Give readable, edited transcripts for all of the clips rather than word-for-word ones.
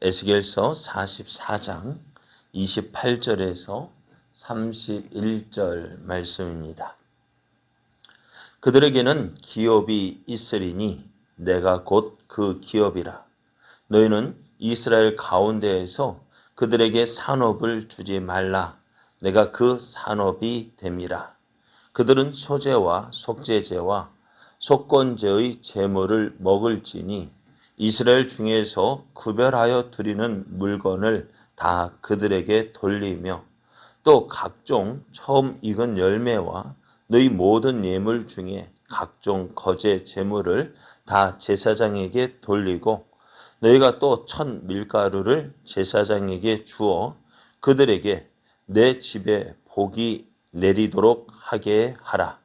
에스겔서 44장 28절에서 31절 말씀입니다. 그들에게는 기업이 있으리니 내가 곧 그 기업이라. 너희는 이스라엘 가운데에서 그들에게 산업을 주지 말라. 내가 그 산업이 됨이라. 그들은 소제와 속죄제와 속건제의 제물을 먹을지니 이스라엘 중에서 구별하여 드리는 물건을 다 그들에게 돌리며 또 각종 처음 익은 열매와 너희 모든 예물 중에 각종 거제 제물을 다 제사장에게 돌리고 너희가 또 첫 밀가루를 제사장에게 주어 그들에게 내 집에 복이 내리도록 하게 하라.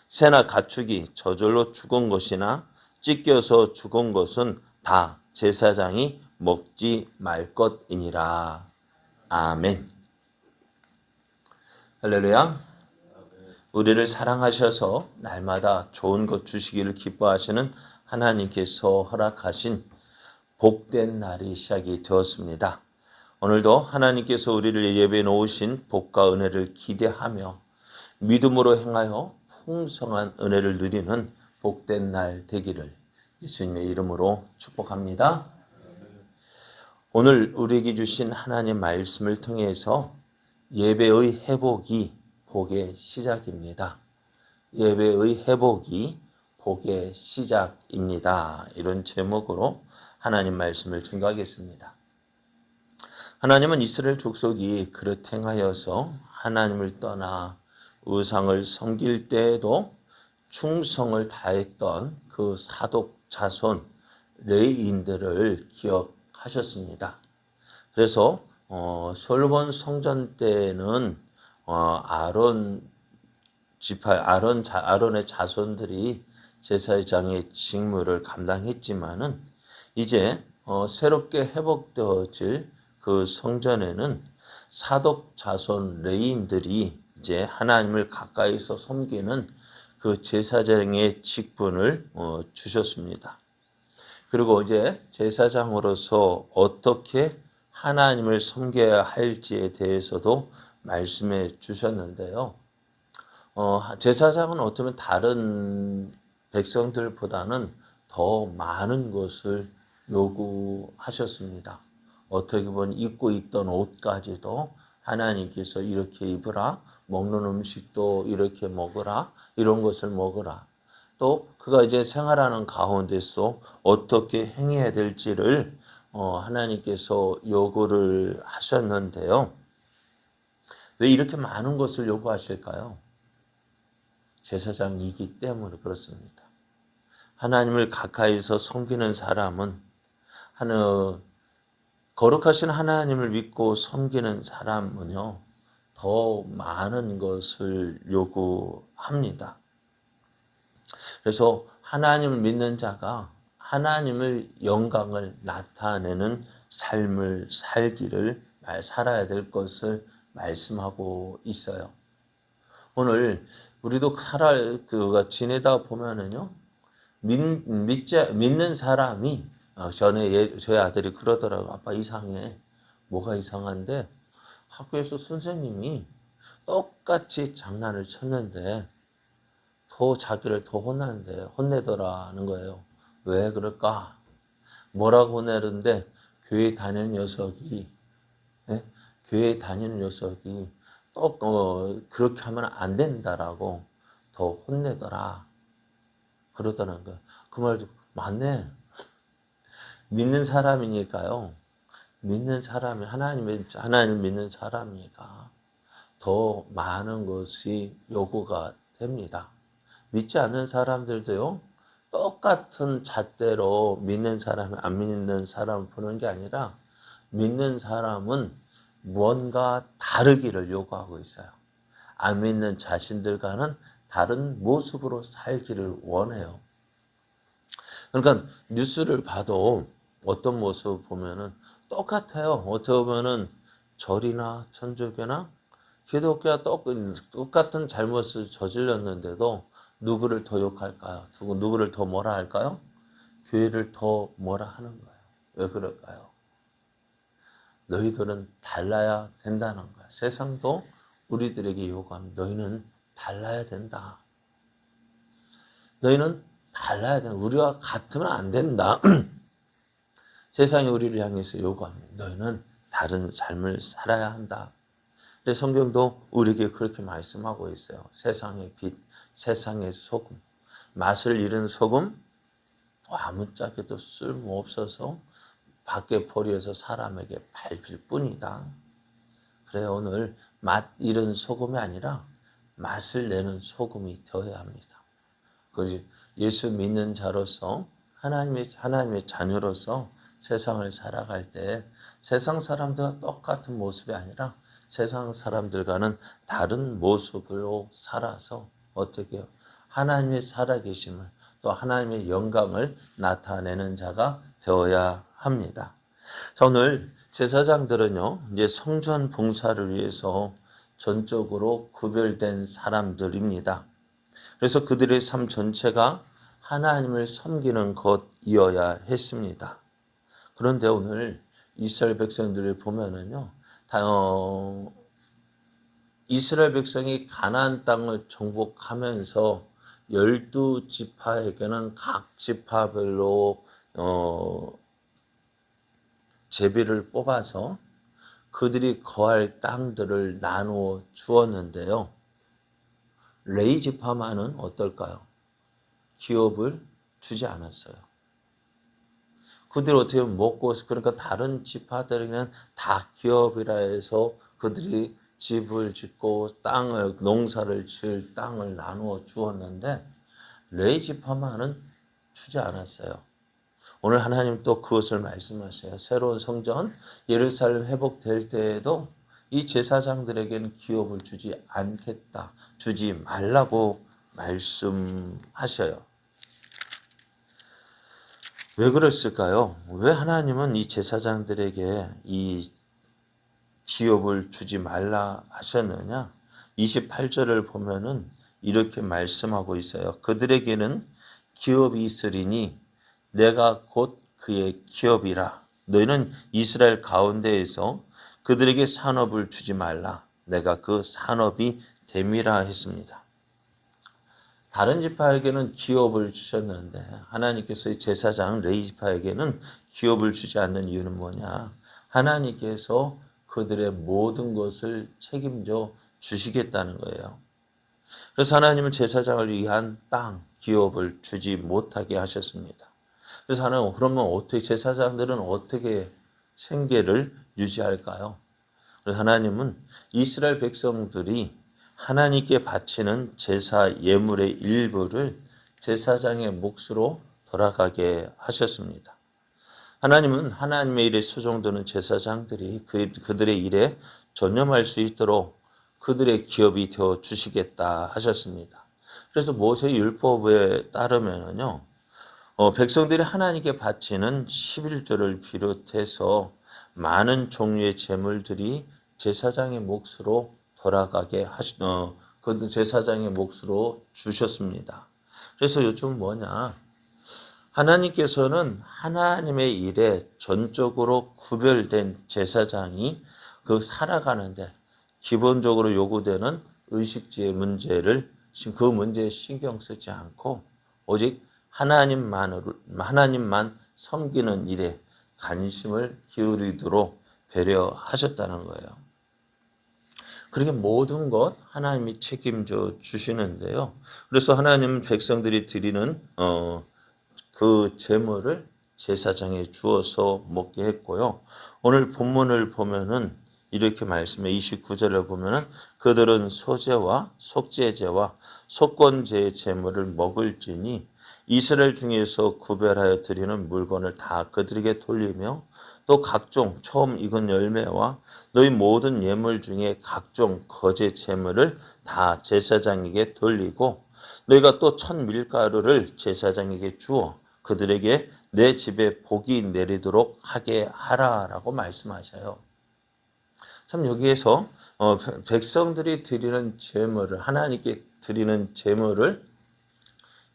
새나 가축이 저절로 죽은 것이나 찢겨서 죽은 것은 다 제사장이 먹지 말 것이니라. 아멘. 할렐루야. 우리를 사랑하셔서 날마다 좋은 것 주시기를 기뻐하시는 하나님께서 허락하신 복된 날이 시작이 되었습니다. 오늘도 하나님께서 우리를 예배해 놓으신 복과 은혜를 기대하며 믿음으로 행하여 풍성한 은혜를 누리는 복된 날 되기를 예수님의 이름으로 축복합니다. 오늘 우리에게 주신 하나님 말씀을 통해서 예배의 회복이 복의 시작입니다. 예배의 회복이 복의 시작입니다. 이런 제목으로 하나님 말씀을 증거하겠습니다. 하나님은 이스라엘 족속이 그릇 행하여서 하나님을 떠나 우상을 섬길 때에도 충성을 다했던 그 사독 자손 레위인들을 기억하셨습니다. 그래서 솔로몬 성전 때는 아론의 자손들이 제사장의 직무를 감당했지만은 이제 새롭게 회복되어질 그 성전에는 사독 자손 레위인들이 이제 하나님을 가까이서 섬기는 그 제사장의 직분을 주셨습니다. 그리고 이제 제사장으로서 어떻게 하나님을 섬겨야 할지에 대해서도 말씀해 주셨는데요. 제사장은 어쩌면 다른 백성들보다는 더 많은 것을 요구하셨습니다. 어떻게 보면 입고 있던 옷까지도 하나님께서 이렇게 입으라, 먹는 음식도 이렇게 먹으라, 이런 것을 먹으라. 또 그가 이제 생활하는 가운데서 어떻게 행해야 될지를 하나님께서 요구를 하셨는데요. 왜 이렇게 많은 것을 요구하실까요? 제사장이기 때문에 그렇습니다. 하나님을 가까이서 섬기는 사람은 거룩하신 하나님을 믿고 섬기는 사람은요, 더 많은 것을 요구합니다. 그래서 하나님을 믿는 자가 하나님의 영광을 나타내는 삶을 살아야 될 것을 말씀하고 있어요. 오늘 우리도 지내다 보면은요, 믿는 사람이, 전에 저희 아들이 그러더라고요. 아빠 이상해. 뭐가 이상한데? 학교에서 선생님이 똑같이 장난을 쳤는데, 자기를 더 혼내더라는 거예요. 왜 그럴까? 뭐라고 혼내는데, 교회 다니는 녀석이, 예? 교회 다니는 녀석이 그렇게 하면 안 된다라고 더 혼내더라. 그러더라는 거예요. 그 말도 맞네. 믿는 사람이니까요. 하나님을 믿는 사람이니까 더 많은 것이 요구가 됩니다. 믿지 않는 사람들도요, 똑같은 잣대로 믿는 사람이 안 믿는 사람을 보는 게 아니라 믿는 사람은 무언가 다르기를 요구하고 있어요. 안 믿는 자신들과는 다른 모습으로 살기를 원해요. 그러니까 뉴스를 봐도 어떤 모습 보면은 똑같아요. 어떻게 보면은 절이나 천주교나 기독교가 똑같은 잘못을 저질렀는데도 누구를 더 욕할까요? 누구를 더 뭐라 할까요? 교회를 더 뭐라 하는 거예요. 왜 그럴까요? 너희들은 달라야 된다는 거야. 세상도 우리들에게 요구합니다. 너희는 달라야 된다. 너희는 달라야 된다. 우리와 같으면 안 된다. 세상이 우리를 향해서 요구합니다. 너희는 다른 삶을 살아야 한다. 근데 성경도 우리에게 그렇게 말씀하고 있어요. 세상의 빛, 세상의 소금. 맛을 잃은 소금, 아무짝에도 쓸모없어서 밖에 버려서 사람에게 밟힐 뿐이다. 그래, 오늘 맛 잃은 소금이 아니라 맛을 내는 소금이 되어야 합니다. 그 예수 믿는 자로서 하나님의 자녀로서 세상을 살아갈 때 세상 사람들과 똑같은 모습이 아니라 세상 사람들과는 다른 모습으로 살아서 어떻게 해요? 하나님의 살아계심을 또 하나님의 영광을 나타내는 자가 되어야 합니다. 자, 오늘 제사장들은요, 이제 성전 봉사를 위해서 전적으로 구별된 사람들입니다. 그래서 그들의 삶 전체가 하나님을 섬기는 것이어야 했습니다. 그런데 오늘 이스라엘 백성들을 보면은요, 이스라엘 백성이 가나안 땅을 정복하면서 12지파에게는 각 지파별로 제비를 뽑아서 그들이 거할 땅들을 나누어 주었는데요. 레위 지파만은 어떨까요? 기업을 주지 않았어요. 그들이 어떻게 먹고, 그러니까 다른 지파들에게는 다 기업이라 해서 그들이 집을 짓고 농사를 지을 땅을 나누어 주었는데 레위 지파만은 주지 않았어요. 오늘 하나님 또 그것을 말씀하셔요. 새로운 성전 예루살렘 회복될 때에도 이 제사장들에게는 기업을 주지 않겠다, 주지 말라고 말씀하셔요. 왜 그랬을까요? 왜 하나님은 이 제사장들에게 이 기업을 주지 말라 하셨느냐? 28절을 보면은 이렇게 말씀하고 있어요. 그들에게는 기업이 있으리니 내가 곧 그의 기업이라. 너희는 이스라엘 가운데에서 그들에게 산업을 주지 말라. 내가 그 산업이 됨이라 했습니다. 다른 지파에게는 기업을 주셨는데 하나님께서 제사장 레위 지파에게는 기업을 주지 않는 이유는 뭐냐? 하나님께서 그들의 모든 것을 책임져 주시겠다는 거예요. 그래서 하나님은 제사장을 위한 땅, 기업을 주지 못하게 하셨습니다. 그래서 하나님, 그러면 어떻게 제사장들은 어떻게 생계를 유지할까요? 그래서 하나님은 이스라엘 백성들이 하나님께 바치는 제사 예물의 일부를 제사장의 몫으로 돌아가게 하셨습니다. 하나님은 하나님의 일에 수종드는 제사장들이 그들의 일에 전념할 수 있도록 그들의 기업이 되어 주시겠다 하셨습니다. 그래서 모세 율법에 따르면요, 백성들이 하나님께 바치는 11조를 비롯해서 많은 종류의 제물들이 제사장의 몫으로 돌아가게 그 제사장의 몫으로 주셨습니다. 그래서 요즘 뭐냐? 하나님께서는 하나님의 일에 전적으로 구별된 제사장이 그 살아가는데 기본적으로 요구되는 의식주의 문제를 그 문제에 신경 쓰지 않고 오직 하나님만 섬기는 일에 관심을 기울이도록 배려하셨다는 거예요. 그렇게 모든 것 하나님이 책임져 주시는데요. 그래서 하나님은 백성들이 드리는 그 제물을 제사장에 주어서 먹게 했고요. 오늘 본문을 보면은 이렇게 말씀해 29절을 보면은 그들은 소제와 속죄제와 속건제의 제물을 먹을지니 이스라엘 중에서 구별하여 드리는 물건을 다 그들에게 돌리며 또 각종 처음 익은 열매와 너희 모든 예물 중에 각종 거제 제물을 다 제사장에게 돌리고 너희가 또 첫 밀가루를 제사장에게 주어 그들에게 내 집에 복이 내리도록 하게 하라라고 말씀하셔요. 참 여기에서 백성들이 드리는 제물을 하나님께 드리는 제물을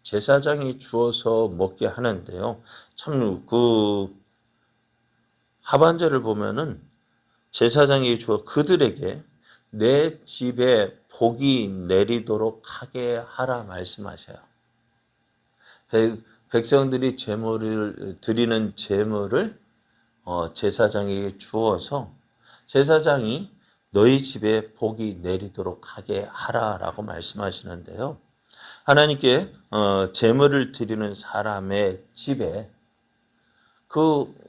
제사장이 주어서 먹게 하는데요. 참 그 하반절을 보면은 제사장이 주어 그들에게 내 집에 복이 내리도록 하게 하라 말씀하셔요. 백성들이 제물을 드리는 제물을 제사장에게 주어서 제사장이 너희 집에 복이 내리도록 하게 하라라고 말씀하시는데요. 하나님께 제물을 드리는 사람의 집에 그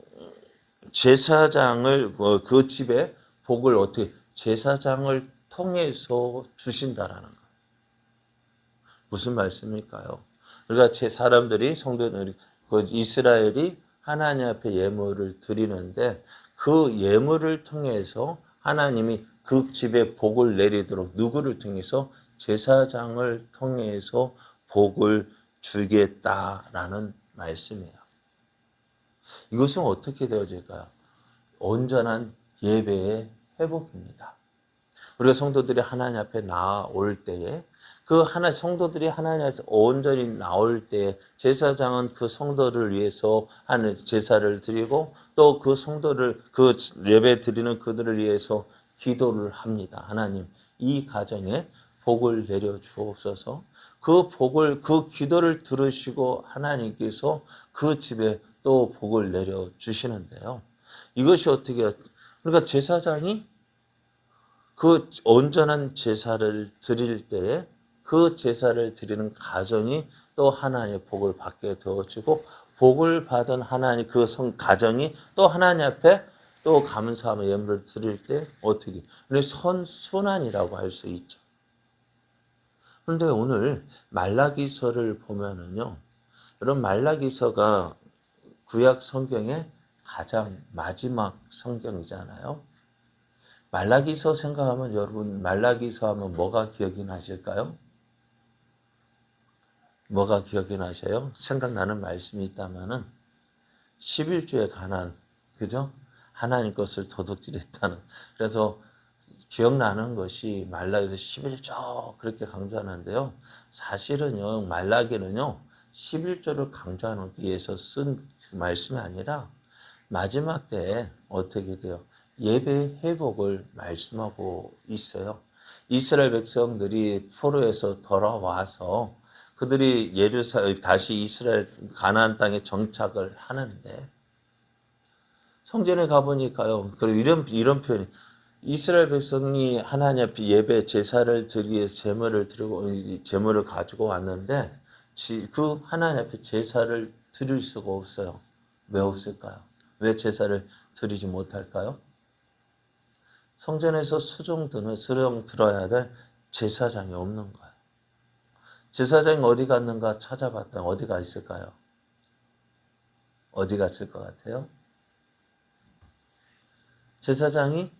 제사장을 그 집에 복을 어떻게 제사장을 통해서 주신다라는 거. 무슨 말씀일까요? 그러니까 제 사람들이 성도들이 그 이스라엘이 하나님 앞에 예물을 드리는데 그 예물을 통해서 하나님이 그 집에 복을 내리도록 누구를 통해서 제사장을 통해서 복을 주겠다라는 말씀이에요. 이것은 어떻게 되어질까요? 온전한 예배의 회복입니다. 우리가 성도들이 하나님 앞에 나올 때에 그 성도들이 하나님 앞에 온전히 나올 때 제사장은 그 성도를 위해서 하는 제사를 드리고 또 그 성도를 그 예배 드리는 그들을 위해서 기도를 합니다. 하나님 이 가정에 복을 내려 주옵소서. 그 복을 그 기도를 들으시고 하나님께서 그 집에 또 복을 내려 주시는데요. 이것이 어떻게 그러니까 제사장이 그 온전한 제사를 드릴 때에 그 제사를 드리는 가정이 또 하나님의 복을 받게 되어지고 복을 받은 하나님 그 가정이 또 하나님 앞에 또 감사하며 예물을 드릴 때 어떻게 선순환이라고 할 수 있죠. 그런데 오늘 말라기서를 보면은요. 여러분 말라기서가 구약 성경의 가장 마지막 성경이잖아요. 말라기서 생각하면 여러분 말라기서 하면 뭐가 기억이 나실까요? 뭐가 기억이 나셔요? 생각나는 말씀이 있다면은 11조에 관한 그죠? 하나님 것을 도둑질했다는 그래서 기억나는 것이 말라기서 11조 그렇게 강조하는데요. 사실은요 말라기는요 11조를 강조하기 위해서 쓴 말씀이 아니라 마지막 때에 어떻게 돼요? 예배 회복을 말씀하고 있어요. 이스라엘 백성들이 포로에서 돌아와서 그들이 다시 이스라엘 가나안 땅에 정착을 하는데 성전에 가보니까요. 그리고 이런 표현이 이스라엘 백성이 하나님 앞에 예배 제사를 드리기 위해서 제물을 가지고 왔는데 그 하나님 앞에 제사를 드릴 수가 없어요. 왜 없을까요? 왜 제사를 드리지 못할까요? 성전에서 수종 들어야 될 제사장이 없는 거예요. 제사장이 어디 갔는가 찾아봤더니 어디가 있을까요? 어디 갔을 것 같아요? 제사장이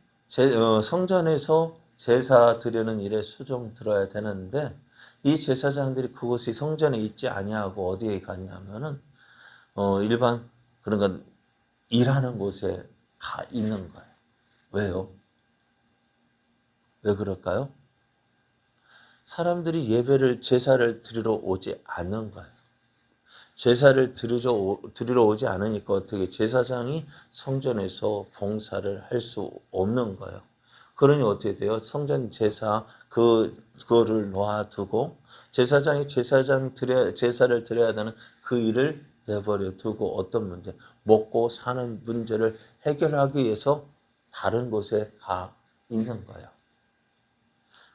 성전에서 제사 드리는 일에 수종 들어야 되는데 이 제사장들이 그곳이 성전에 있지 아니하고 어디에 갔냐면은 일반 그러니까 일하는 곳에 가 있는 거예요. 왜요? 왜 그럴까요? 사람들이 제사를 드리러 오지 않는 거예요. 제사를 드리러 오지 않으니까 어떻게 제사장이 성전에서 봉사를 할 수 없는 거예요. 그러니 어떻게 돼요? 성전 제사 그거를 놔두고 제사장이 제사를 드려야 되는 그 일을 내버려 두고 어떤 문제, 먹고 사는 문제를 해결하기 위해서 다른 곳에 가 있는 거예요.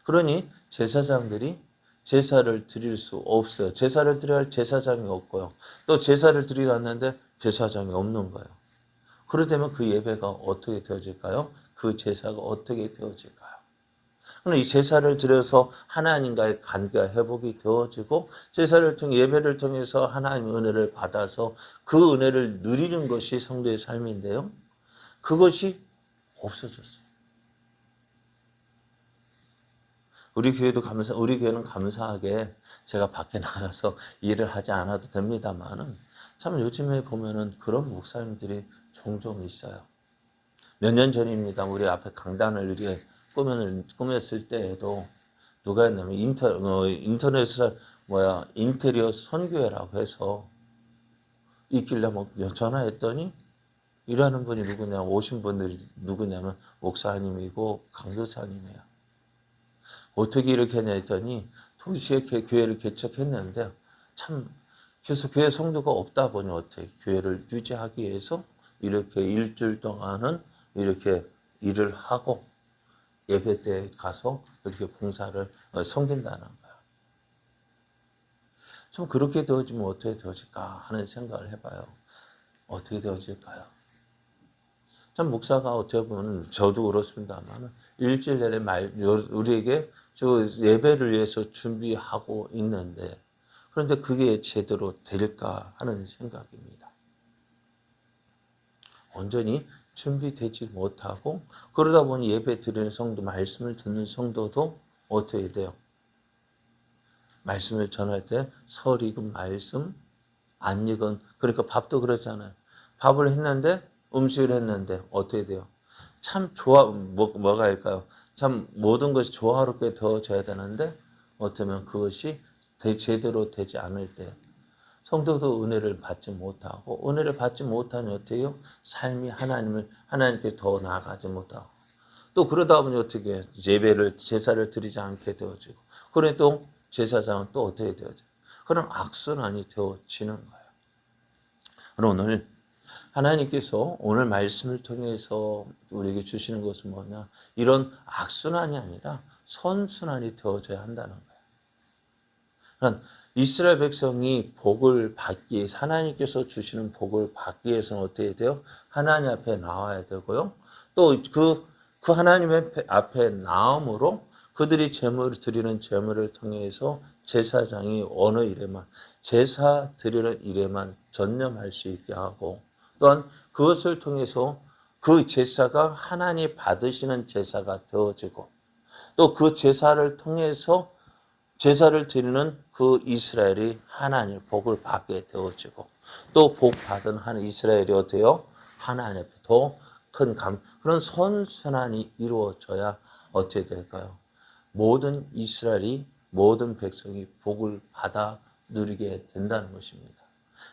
그러니 제사장들이 제사를 드릴 수 없어요. 제사를 드려야 할 제사장이 없고요. 또 제사를 드리러 왔는데 제사장이 없는 거예요. 그러되면 그 예배가 어떻게 되어질까요? 그 제사가 어떻게 되어질까요? 그럼 이 제사를 드려서 하나님과의 관계가 회복이 되어지고 제사를 통해 예배를 통해서 하나님의 은혜를 받아서 그 은혜를 누리는 것이 성도의 삶인데요. 그것이 없어졌어요. 우리 교회는 감사하게 제가 밖에 나가서 일을 하지 않아도 됩니다만은 참 요즘에 보면은 그런 목사님들이 종종 있어요. 몇 년 전입니다. 우리 앞에 강단을 이렇게 꾸몄을 때에도 누가 했냐면 인터넷에서 인테리어 선교회라고 해서 있길래 전화했더니 일하는 분이 누구냐, 오신 분들이 누구냐면 목사님이고 강도사님이에요. 어떻게 이렇게 했냐 했더니 도시에 교회를 개척했는데 참 계속 교회 성도가 없다 보니 어떻게 교회를 유지하기 위해서 이렇게 일주일 동안은 이렇게 일을 하고 예배 때 가서 이렇게 봉사를 섬긴다는 거야. 좀 그렇게 되어지면 어떻게 되어질까 하는 생각을 해봐요. 어떻게 되어질까요? 참 목사가 어떻게 보면 저도 그렇습니다만 일주일 내내 우리에게 저 예배를 위해서 준비하고 있는데 그런데 그게 제대로 될까 하는 생각입니다. 온전히 준비되지 못하고 그러다 보니 예배 드리는 성도, 말씀을 듣는 성도도 어떻게 돼요? 말씀을 전할 때 설익은 말씀, 안 익은 그러니까 밥도 그렇잖아요. 밥을 했는데 음식을 했는데 어떻게 돼요? 참 뭐가 할까요? 참 모든 것이 조화롭게 되어져야 되는데 어쩌면 그것이 제대로 되지 않을 때 성도도 은혜를 받지 못하고 은혜를 받지 못하면 어떻게 해요? 삶이 하나님께 더 나아가지 못하고 또 그러다 보니 어떻게 해요? 제사를 드리지 않게 되어지고 그래 또 제사장은 또 어떻게 되어져요? 그런 악순환이 되어지는 거예요. 오늘 하나님께서 오늘 말씀을 통해서 우리에게 주시는 것은 뭐냐? 이런 악순환이 아니라 선순환이 되어져야 한다는 거예요. 그러니까 이스라엘 백성이 복을 받기 위해서 하나님께서 주시는 복을 받기 위해서는 어떻게 돼요? 하나님 앞에 나와야 되고요. 또 그 하나님 앞에 나옴으로 그들이 제물을 드리는 제물을 통해서 제사장이 어느 일에만 제사 드리는 일에만 전념할 수 있게 하고 또한 그것을 통해서 그 제사가 하나님 받으시는 제사가 되어지고 또 그 제사를 통해서 제사를 드리는 그 이스라엘이 하나님의 복을 받게 되어지고 또 복 받은 한 이스라엘이 어때요? 하나님 앞에 더 큰 그런 선순환이 이루어져야 어떻게 될까요? 모든 이스라엘이 모든 백성이 복을 받아 누리게 된다는 것입니다.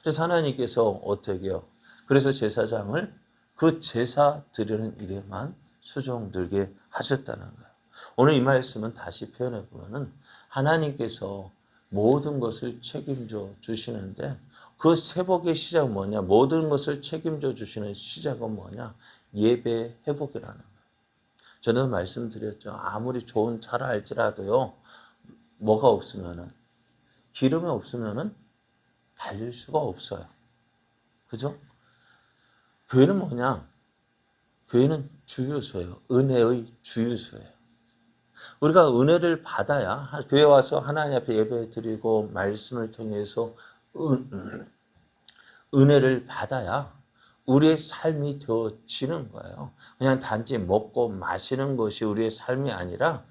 그래서 하나님께서 어떻게 해요? 그래서 제사장을 그 제사 드리는 일에만 수종들게 하셨다는 거예요. 오늘 이 말씀은 다시 표현해 보면은 하나님께서 모든 것을 책임져 주시는데 그 회복의 시작은 뭐냐? 모든 것을 책임져 주시는 시작은 뭐냐? 예배 회복이라는 거예요. 저는 말씀드렸죠. 아무리 좋은 차를 할지라도요. 뭐가 없으면은 기름이 없으면은 달릴 수가 없어요. 그죠? 교회는 뭐냐? 교회는 주유소예요. 은혜의 주유소예요. 우리가 은혜를 받아야 교회 와서 하나님 앞에 예배 드리고 말씀을 통해서 은혜를 받아야 우리의 삶이 되어지는 거예요. 그냥 단지 먹고 마시는 것이 우리의 삶이 아니라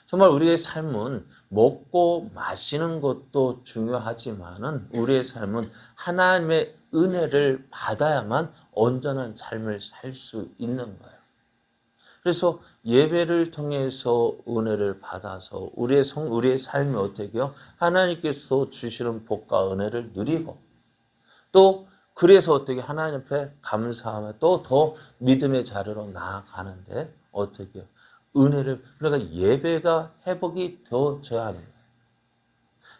정말 우리의 삶은 먹고 마시는 것도 중요하지만은 우리의 삶은 하나님의 은혜를 받아야만 온전한 삶을 살 수 있는 거예요. 그래서 예배를 통해서 은혜를 받아서 우리의 삶이 어떻게 해요? 하나님께서 주시는 복과 은혜를 누리고 또 그래서 어떻게 하나님 앞에 감사하며 또 더 믿음의 자리로 나아가는데 어떻게 해요? 은혜를 그러니까 예배가 회복이 되어져야 하는 거예요.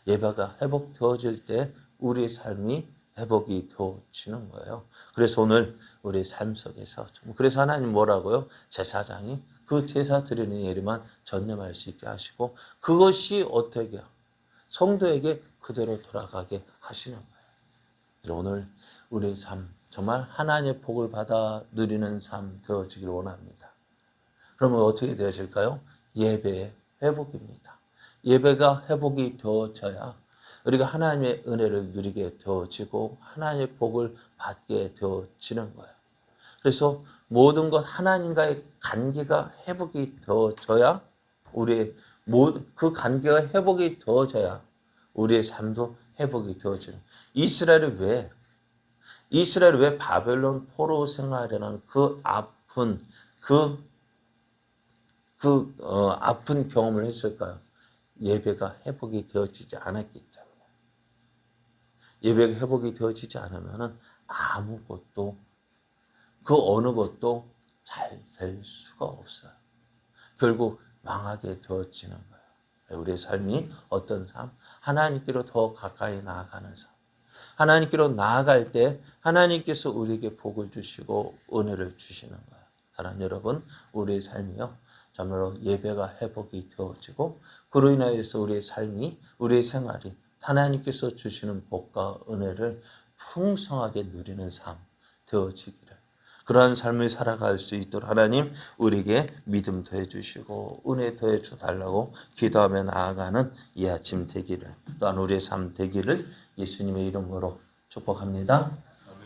예배가 회복되어질 때 우리의 삶이 회복이 되어지는 거예요. 그래서 오늘 우리 삶 속에서 그래서 하나님 뭐라고요? 제사장이 그 제사 드리는 일에만 전념할 수 있게 하시고 그것이 어떻게 해요? 성도에게 그대로 돌아가게 하시는 거예요. 오늘 우리의 삶 정말 하나님의 복을 받아 누리는 삶 되어지길 원합니다. 그러면 어떻게 되어질까요? 예배의 회복입니다. 예배가 회복이 되어져야 우리가 하나님의 은혜를 누리게 되어지고 하나님의 복을 받게 되어지는 거예요. 그래서 모든 것 하나님과의 관계가 회복이 되어져야 그 관계가 회복이 되어져야 우리의 삶도 회복이 되어지는 이스라엘이 왜 바벨론 포로 생활이라는 그 아픈 경험을 했을까요? 예배가 회복이 되어지지 않았기 때문에. 예배가 회복이 되어지지 않으면 아무것도 그 어느 것도 잘 될 수가 없어요. 결국 망하게 되어지는 거예요. 우리의 삶이 어떤 삶? 하나님께로 더 가까이 나아가는 삶. 하나님께로 나아갈 때 하나님께서 우리에게 복을 주시고 은혜를 주시는 거예요. 사랑하는 여러분, 우리의 삶이요, 정말로 예배가 회복이 되어지고 그로 인하여서 우리의 삶이, 우리의 생활이 하나님께서 주시는 복과 은혜를 풍성하게 누리는 삶 되어지기를, 그러한 삶을 살아갈 수 있도록 하나님 우리에게 믿음 더해 주시고 은혜 더해 주달라고 기도하며 나아가는 이 아침 되기를, 또한 우리의 삶 되기를 예수님의 이름으로 축복합니다.